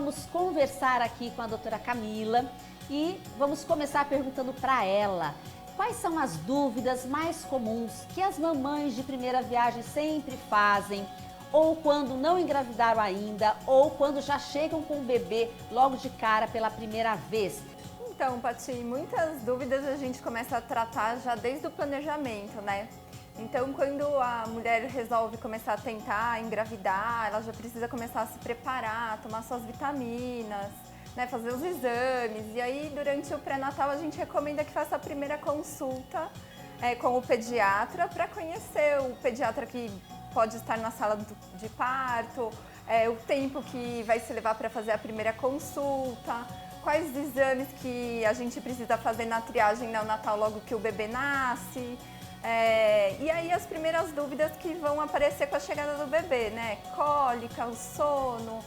vamos conversar aqui com a doutora Camila e vamos começar perguntando para ela quais são as dúvidas mais comuns que as mamães de primeira viagem sempre fazem, ou quando não engravidaram ainda, ou quando já chegam com o bebê logo de cara pela primeira vez. Então, Pati, muitas dúvidas a gente começa a tratar já desde o planejamento, né? Então, quando a mulher resolve começar a tentar engravidar, ela já precisa começar a se preparar, tomar suas vitaminas, né, fazer os exames. E aí, durante o pré-natal, a gente recomenda que faça a primeira consulta com o pediatra para conhecer o pediatra que pode estar na sala de parto, o tempo que vai se levar para fazer a primeira consulta, quais exames que a gente precisa fazer na triagem neonatal logo que o bebê nasce. E aí as primeiras dúvidas que vão aparecer com a chegada do bebê, né? Cólica, o sono,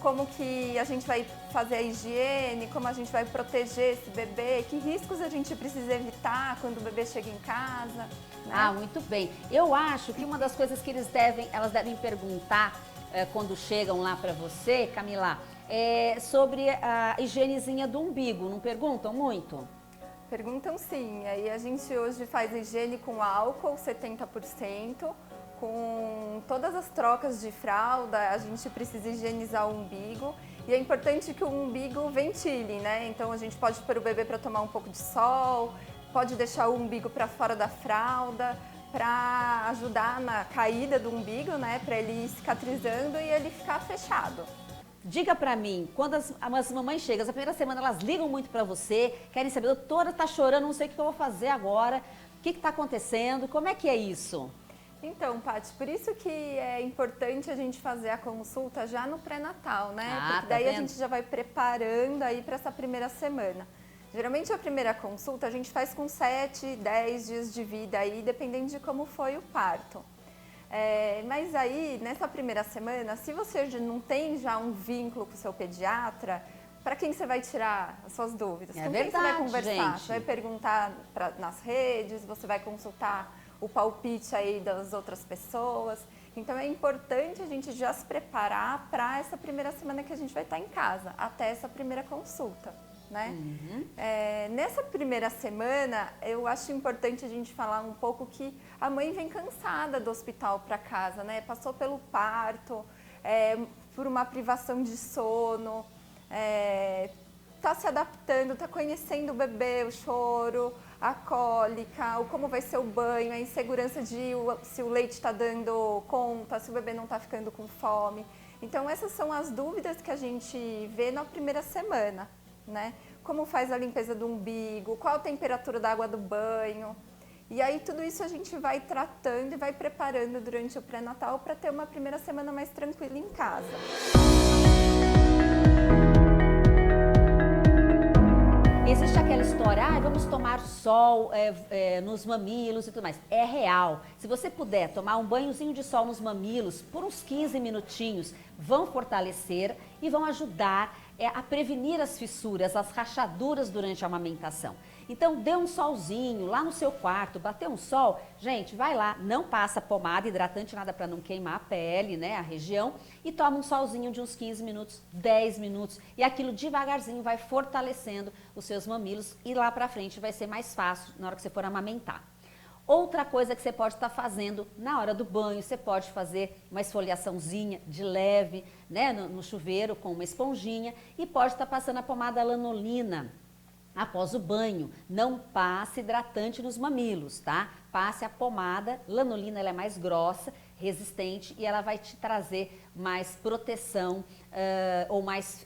como que a gente vai fazer a higiene, como a gente vai proteger esse bebê, que riscos a gente precisa evitar quando o bebê chega em casa. Né? Ah, muito bem. Eu acho que uma das coisas que elas devem perguntar quando chegam lá para você, Camila, é sobre a higienezinha do umbigo. Não perguntam muito? Perguntam sim. Aí a gente hoje faz higiene com álcool 70%, com todas as trocas de fralda, a gente precisa higienizar o umbigo. E é importante que o umbigo ventile, né? Então a gente pode pôr o bebê para tomar um pouco de sol, pode deixar o umbigo para fora da fralda, para ajudar na caída do umbigo, né? Para ele ir cicatrizando e ele ficar fechado. Diga pra mim, quando as mamães chegam, na primeira semana elas ligam muito pra você, querem saber, doutora, tá chorando, não sei o que eu vou fazer agora, o que tá acontecendo, como é que é isso? Então, Paty, por isso que é importante a gente fazer a consulta já no pré-natal, né? Porque daí a gente já vai preparando aí para essa primeira semana. Geralmente a primeira consulta a gente faz com 7, 10 dias de vida aí, dependendo de como foi o parto. Mas aí, nessa primeira semana, se você não tem já um vínculo com o seu pediatra, para quem você vai tirar as suas dúvidas? Com quem você vai conversar? Gente. Você vai perguntar nas redes, você vai consultar o palpite aí das outras pessoas. Então é importante a gente já se preparar para essa primeira semana que a gente vai estar em casa, até essa primeira consulta. Né? Uhum. Nessa primeira semana, eu acho importante a gente falar um pouco que a mãe vem cansada do hospital para casa, né? Passou pelo parto, por uma privação de sono, está se adaptando, está conhecendo o bebê, o choro, a cólica, como vai ser o banho, a insegurança de se o leite está dando conta, se o bebê não está ficando com fome. Então essas são as dúvidas que a gente vê na primeira semana. Né? Como faz a limpeza do umbigo, qual a temperatura da água do banho. E aí tudo isso a gente vai tratando e vai preparando durante o pré-natal para ter uma primeira semana mais tranquila em casa. Existe aquela história, vamos tomar sol nos mamilos e tudo mais. É real. Se você puder tomar um banhozinho de sol nos mamilos por uns 15 minutinhos, vão fortalecer e vão ajudar a prevenir as fissuras, as rachaduras durante a amamentação. Então, dê um solzinho lá no seu quarto, bateu um sol, gente, vai lá, não passa pomada, hidratante, nada para não queimar a pele, né, a região, e toma um solzinho de uns 15 minutos, 10 minutos, e aquilo devagarzinho vai fortalecendo os seus mamilos e lá para frente vai ser mais fácil na hora que você for amamentar. Outra coisa que você pode estar fazendo na hora do banho, você pode fazer uma esfoliaçãozinha de leve, né, no chuveiro com uma esponjinha e pode estar passando a pomada lanolina após o banho. Não passe hidratante nos mamilos, tá? Passe a pomada lanolina, ela é mais grossa, resistente e ela vai te trazer mais proteção ou mais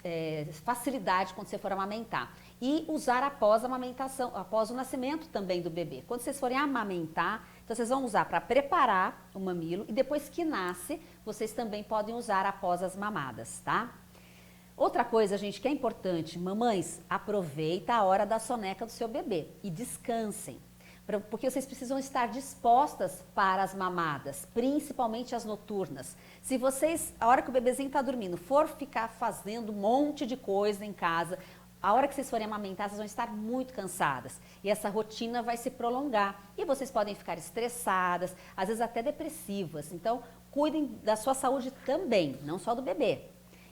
facilidade quando você for amamentar. E usar após a amamentação, após o nascimento também do bebê. Quando vocês forem amamentar, então vocês vão usar para preparar o mamilo e depois que nasce, vocês também podem usar após as mamadas, tá? Outra coisa, gente, que é importante, mamães, aproveita a hora da soneca do seu bebê e descansem. Porque vocês precisam estar dispostas para as mamadas, principalmente as noturnas. Se vocês, a hora que o bebezinho está dormindo, for ficar fazendo um monte de coisa em casa, a hora que vocês forem amamentar, vocês vão estar muito cansadas. E essa rotina vai se prolongar. E vocês podem ficar estressadas, às vezes até depressivas. Então, cuidem da sua saúde também, não só do bebê.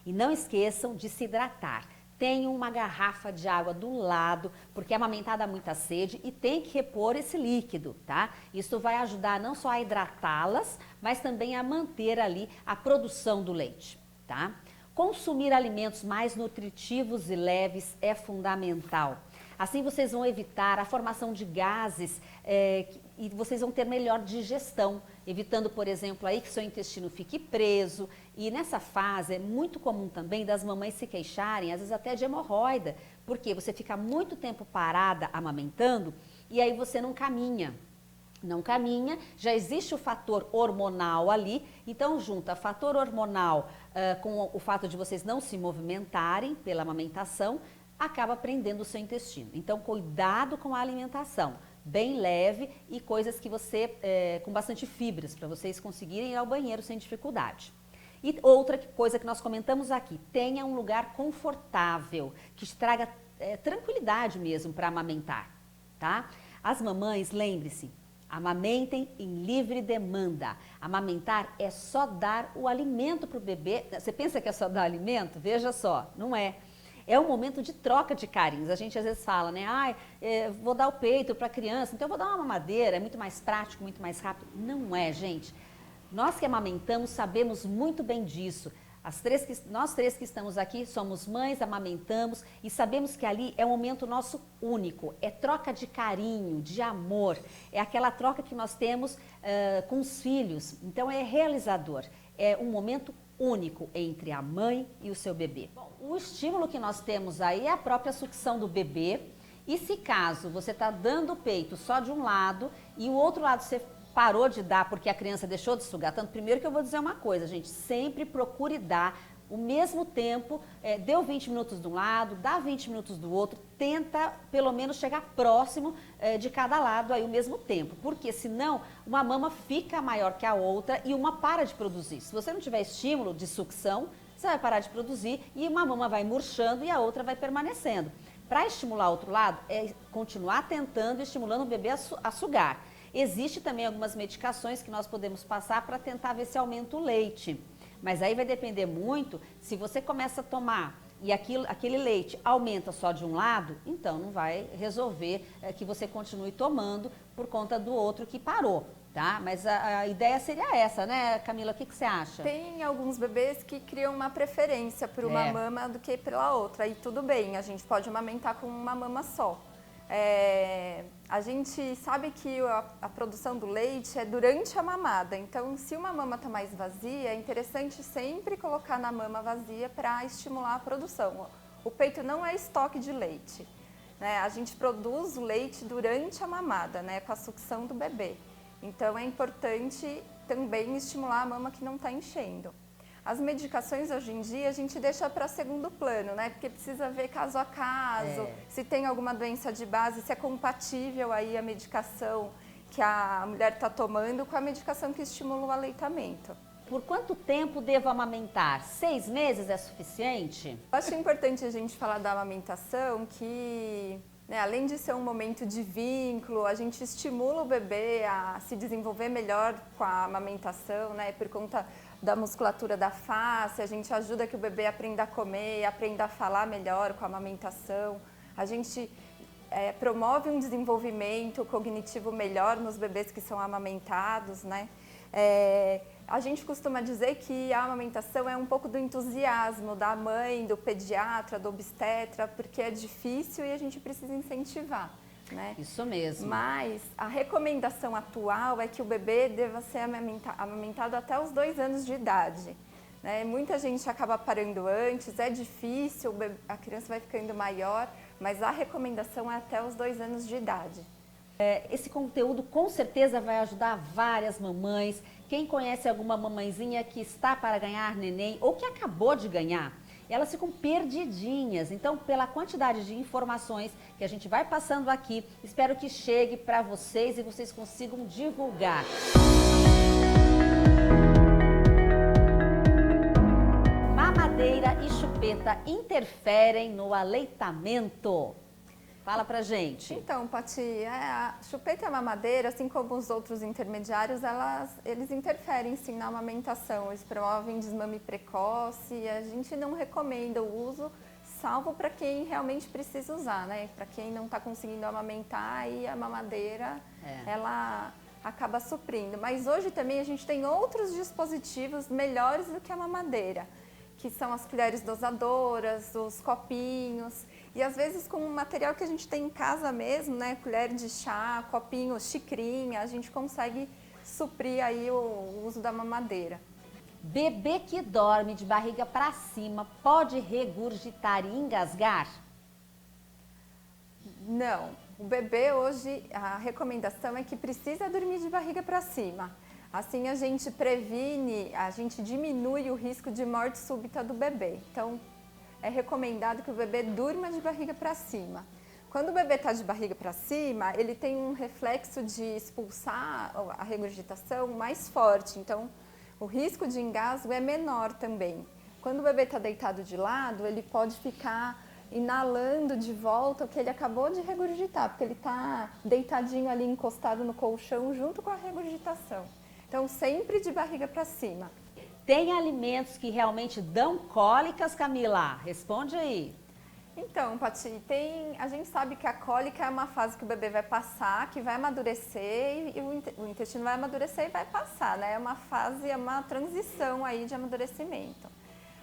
E não esqueçam de se hidratar. Tenham uma garrafa de água do lado, porque a amamentar dá muita sede e tem que repor esse líquido, tá? Isso vai ajudar não só a hidratá-las, mas também a manter ali a produção do leite, tá? Consumir alimentos mais nutritivos e leves é fundamental. Assim vocês vão evitar a formação de gases e vocês vão ter melhor digestão, evitando, por exemplo, aí que seu intestino fique preso. E nessa fase é muito comum também das mamães se queixarem, às vezes até de hemorroida, porque você fica muito tempo parada amamentando e aí você não caminha. Não caminha, já existe o fator hormonal ali, então junta fator hormonal com o fato de vocês não se movimentarem pela amamentação, acaba prendendo o seu intestino. Então cuidado com a alimentação, bem leve e coisas que você, com bastante fibras, para vocês conseguirem ir ao banheiro sem dificuldade. E outra coisa que nós comentamos aqui, tenha um lugar confortável, que te traga tranquilidade mesmo para amamentar, tá? As mamães, lembre-se, amamentem em livre demanda. Amamentar é só dar o alimento para o bebê. Você pensa que é só dar alimento? Veja só, não é. É um momento de troca de carinhos. A gente às vezes fala, né? Vou dar o peito para a criança, então eu vou dar uma mamadeira, é muito mais prático, muito mais rápido. Não é, gente. Nós que amamentamos sabemos muito bem disso. Nós três que estamos aqui somos mães, amamentamos e sabemos que ali é um momento nosso único, é troca de carinho, de amor, é aquela troca que nós temos com os filhos, então é realizador, é um momento único entre a mãe e o seu bebê. Bom, o estímulo que nós temos aí é a própria sucção do bebê e se caso você está dando o peito só de um lado e o outro lado você parou de dar porque a criança deixou de sugar tanto, primeiro que eu vou dizer uma coisa, gente, sempre procure dar o mesmo tempo, deu 20 minutos de um lado, dá 20 minutos do outro, tenta pelo menos chegar próximo de cada lado aí o mesmo tempo, porque senão uma mama fica maior que a outra e uma para de produzir. Se você não tiver estímulo de sucção, você vai parar de produzir e uma mama vai murchando e a outra vai permanecendo. Para estimular o outro lado, é continuar tentando, estimulando o bebê a sugar. Existe também algumas medicações que nós podemos passar para tentar ver se aumenta o leite. Mas aí vai depender muito, se você começa a tomar e aquele leite aumenta só de um lado, então não vai resolver que você continue tomando por conta do outro que parou, tá? Mas a ideia seria essa, né, Camila? O que você acha? Tem alguns bebês que criam uma preferência por uma mama do que pela outra. E tudo bem, a gente pode amamentar com uma mama só. A gente sabe que a produção do leite é durante a mamada, então se uma mama está mais vazia, é interessante sempre colocar na mama vazia para estimular a produção. O peito não é estoque de leite, né? A gente produz o leite durante a mamada, né, com a sucção do bebê. Então é importante também estimular a mama que não está enchendo. As medicações hoje em dia a gente deixa para segundo plano, né? Porque precisa ver caso a caso, se tem alguma doença de base, se é compatível aí a medicação que a mulher está tomando com a medicação que estimula o aleitamento. Por quanto tempo devo amamentar? 6 meses é suficiente? Eu acho importante a gente falar da amamentação que, né, além de ser um momento de vínculo, a gente estimula o bebê a se desenvolver melhor com a amamentação, né? Por conta da musculatura da face, a gente ajuda que o bebê aprenda a comer, aprenda a falar melhor com a amamentação. A gente promove um desenvolvimento cognitivo melhor nos bebês que são amamentados, né? A gente costuma dizer que a amamentação é um pouco do entusiasmo da mãe, do pediatra, do obstetra, porque é difícil e a gente precisa incentivar, né? Isso mesmo. Mas a recomendação atual é que o bebê deva ser amamentado até os 2 anos de idade, né? Muita gente acaba parando antes, é difícil, a criança vai ficando maior, mas a recomendação é até os 2 anos de idade. Esse conteúdo com certeza vai ajudar várias mamães. Quem conhece alguma mamãezinha que está para ganhar neném ou que acabou de ganhar, elas ficam perdidinhas. Então, pela quantidade de informações que a gente vai passando aqui, espero que chegue para vocês e vocês consigam divulgar. Mamadeira e chupeta interferem no aleitamento. Fala pra gente. Então, Pati, a chupeta e a mamadeira, assim como os outros intermediários, eles interferem sim na amamentação, eles promovem desmame precoce e a gente não recomenda o uso, salvo para quem realmente precisa usar, né? Para quem não está conseguindo amamentar, aí a mamadeira, ela acaba suprindo. Mas hoje também a gente tem outros dispositivos melhores do que a mamadeira, que são as colheres dosadoras, os copinhos. E às vezes com o material que a gente tem em casa mesmo, né, colher de chá, copinho, xicrinha, a gente consegue suprir aí o uso da mamadeira. Bebê que dorme de barriga para cima pode regurgitar e engasgar? Não, o bebê hoje, a recomendação é que precisa dormir de barriga para cima. Assim a gente previne, a gente diminui o risco de morte súbita do bebê. Então, é recomendado que o bebê durma de barriga para cima. Quando o bebê está de barriga para cima, ele tem um reflexo de expulsar a regurgitação mais forte, então o risco de engasgo é menor também. Quando o bebê está deitado de lado, ele pode ficar inalando de volta o que ele acabou de regurgitar, porque ele está deitadinho ali encostado no colchão junto com a regurgitação. Então sempre de barriga para cima. Tem alimentos que realmente dão cólicas, Camila? Responde aí. Então, Pati, a gente sabe que a cólica é uma fase que o bebê vai passar, que vai amadurecer e o intestino vai amadurecer e vai passar, né? É uma fase, é uma transição aí de amadurecimento.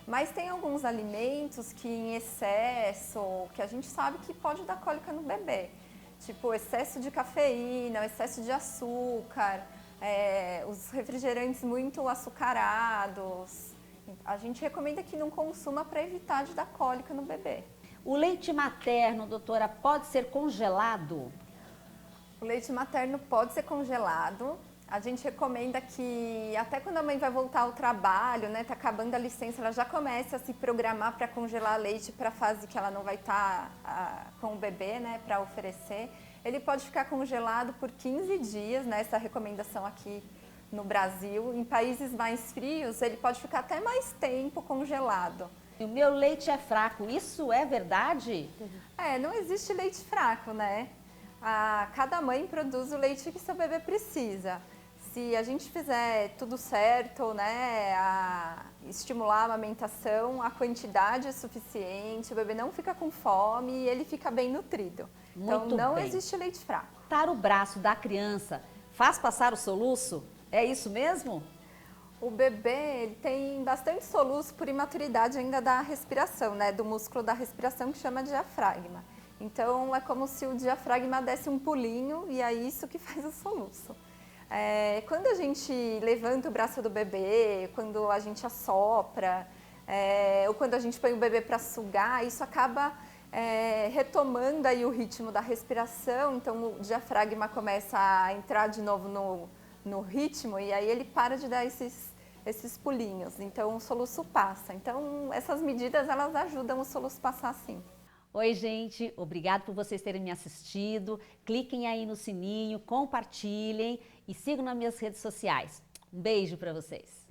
Mas tem alguns alimentos que em excesso, que a gente sabe que pode dar cólica no bebê. Tipo, excesso de cafeína, excesso de açúcar, os refrigerantes muito açucarados. A gente recomenda que não consuma para evitar de dar cólica no bebê. O leite materno, doutora, pode ser congelado? O leite materno pode ser congelado. A gente recomenda que até quando a mãe vai voltar ao trabalho, né, tá acabando a licença, ela já comece a se programar para congelar leite para a fase que ela não vai estar com o bebê, né, para oferecer. Ele pode ficar congelado por 15 dias, né, essa recomendação aqui no Brasil. Em países mais frios, ele pode ficar até mais tempo congelado. O meu leite é fraco, isso é verdade? Não existe leite fraco, né? Cada mãe produz o leite que seu bebê precisa. Se a gente fizer tudo certo, né, estimular a amamentação, a quantidade é suficiente, o bebê não fica com fome e ele fica bem nutrido. Então não existe leite fraco. Cortar o braço da criança faz passar o soluço? É isso mesmo? O bebê ele tem bastante soluço por imaturidade ainda da respiração, né, do músculo da respiração que chama diafragma. Então é como se o diafragma desse um pulinho e é isso que faz o soluço. Quando a gente levanta o braço do bebê, quando a gente assopra, ou quando a gente põe o bebê para sugar, isso acaba retomando aí o ritmo da respiração, então o diafragma começa a entrar de novo no ritmo e aí ele para de dar esses pulinhos, então o soluço passa. Então essas medidas elas ajudam o soluço passar sim. Oi, gente, obrigado por vocês terem me assistido. Cliquem aí no sininho, compartilhem e sigam nas minhas redes sociais. Um beijo para vocês.